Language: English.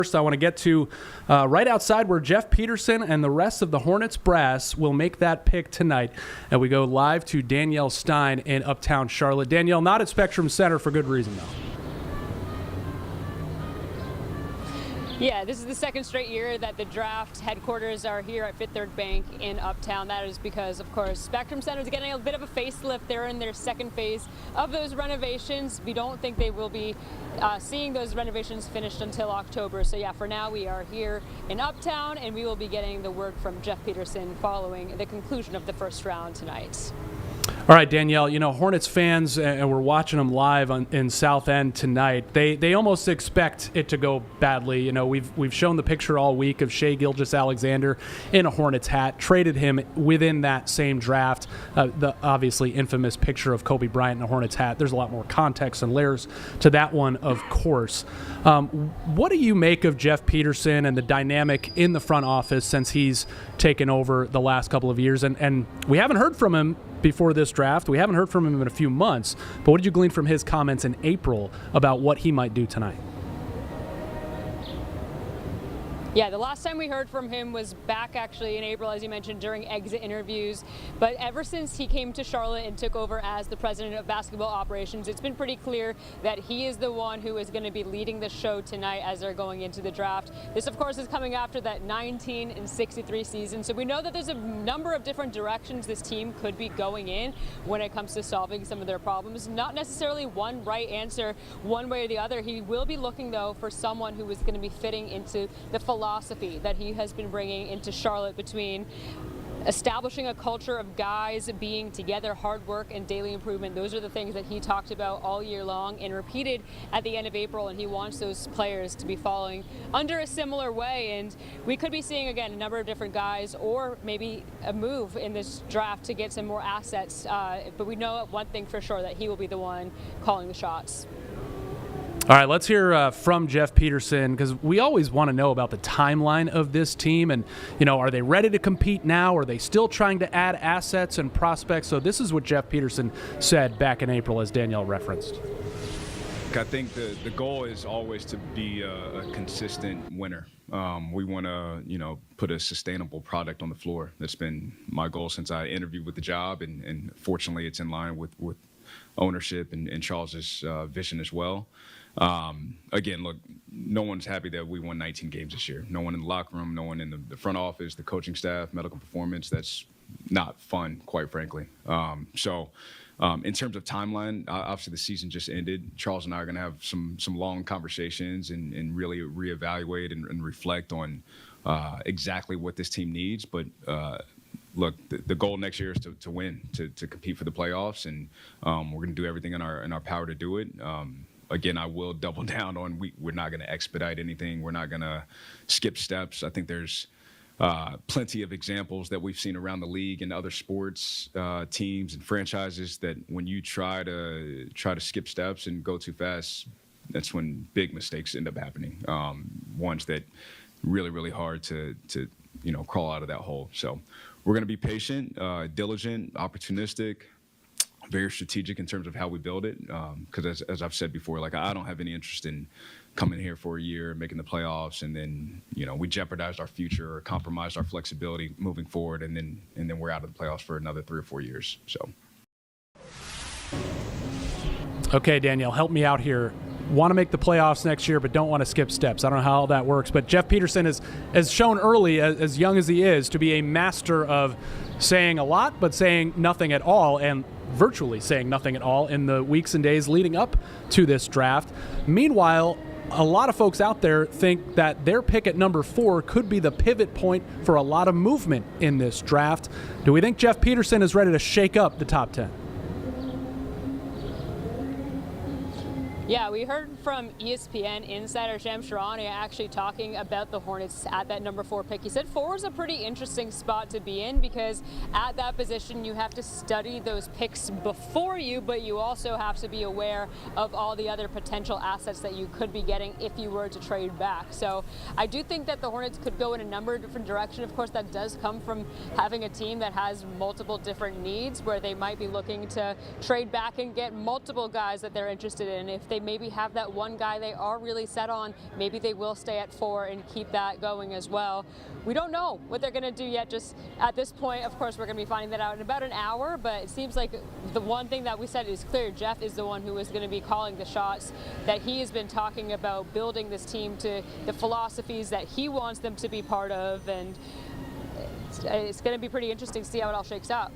First, I want to get to right outside where Jeff Peterson and the rest of the Hornets brass will make that pick tonight. And we go live to Danielle Stein in Uptown Charlotte. Danielle, not at Spectrum Center for good reason, though. Yeah, this is the second straight year that the draft headquarters are here at Fifth Third Bank in Uptown. That is because, of course, Spectrum Center is getting a bit of a facelift. They're in their second phase of those renovations. We don't think they will be seeing those renovations finished until October. So yeah, for now we are here in Uptown, and we will be getting the word from Jeff Peterson following the conclusion of the first round tonight. All right, Danielle, you know, Hornets fans, and we're watching them live in South End tonight, they almost expect it to go badly. You know, we've shown the picture all week of Shai Gilgeous-Alexander in a Hornets hat, traded him within that same draft, the obviously infamous picture of Kobe Bryant in a Hornets hat. There's a lot more context and layers to that one, of course. What do you make of Jeff Peterson and the dynamic in the front office since he's taken over the last couple of years? And we haven't heard from him before this draft. We haven't heard from him in a few months. But what did you glean from his comments in April about what he might do tonight? Yeah, the last time we heard from him was back actually in April, as you mentioned, during exit interviews. But ever since he came to Charlotte and took over as the president of basketball operations, it's been pretty clear that he is the one who is going to be leading the show tonight as they're going into the draft. This, of course, is coming after that 19-63 season. So we know that there's a number of different directions this team could be going in when it comes to solving some of their problems. Not necessarily one right answer one way or the other. He will be looking, though, for someone who is going to be fitting into the philosophy that he has been bringing into Charlotte between establishing a culture of guys being together, hard work and daily improvement. Those are the things that he talked about all year long and repeated at the end of April, and he wants those players to be following under a similar way. And we could be seeing, again, a number of different guys or maybe a move in this draft to get some more assets. But we know one thing for sure, that he will be the one calling the shots. All right, let's hear from Jeff Peterson, because we always want to know about the timeline of this team. And, you know, are they ready to compete now? Are they still trying to add assets and prospects? So this is what Jeff Peterson said back in April, as Danielle referenced. I think the goal is always to be a consistent winner. We want to, you know, put a sustainable product on the floor. That's been my goal since I interviewed with the job, and fortunately it's in line with ownership and Charles's vision as well. Again, look, no one's happy that we won 19 games this year. No one in the locker room, no one in the front office, the coaching staff, medical performance. That's not fun, quite frankly. In terms of timeline, obviously the season just ended. Charles and I are going to have some long conversations and really reevaluate and reflect on exactly what this team needs. But look, the goal next year is to win, to compete for the playoffs, and we're going to do everything in our power to do it. Again, I will double down on we're not going to expedite anything. We're not going to skip steps. I think there's plenty of examples that we've seen around the league and other sports teams and franchises that when you try to skip steps and go too fast, that's when big mistakes end up happening. Ones that really hard to crawl out of that hole. So we're going to be patient, diligent, opportunistic, very strategic in terms of how we build it. Because as I've said before, like, I don't have any interest in coming here for a year, making the playoffs, and then, you know, we jeopardized our future or compromised our flexibility moving forward, and then we're out of the playoffs for another 3 or 4 years. So. Okay, Danielle, help me out here. Want to make the playoffs next year, but don't want to skip steps. I don't know how that works, but Jeff Peterson has shown early, as young as he is, to be a master of saying a lot, but saying nothing at all, and virtually saying nothing at all in the weeks and days leading up to this draft. Meanwhile, a lot of folks out there think that their pick at number 4 could be the pivot point for a lot of movement in this draft. Do we think Jeff Peterson is ready to shake up the top 10? Yeah, we heard from ESPN insider Shams Charania actually talking about the Hornets at that number 4 pick. He said 4 is a pretty interesting spot to be in because at that position you have to study those picks before you, but you also have to be aware of all the other potential assets that you could be getting if you were to trade back. So I do think that the Hornets could go in a number of different directions. Of course, that does come from having a team that has multiple different needs where they might be looking to trade back and get multiple guys that they're interested in. If they maybe have that one guy they are really set on. Maybe they will stay at 4 and keep that going as well. We don't know what they're going to do yet. Just at this point, of course, we're going to be finding that out in about an hour, but it seems like the one thing that we said is clear. Jeff is the one who is going to be calling the shots, that he has been talking about building this team to the philosophies that he wants them to be part of, and it's going to be pretty interesting to see how it all shakes out.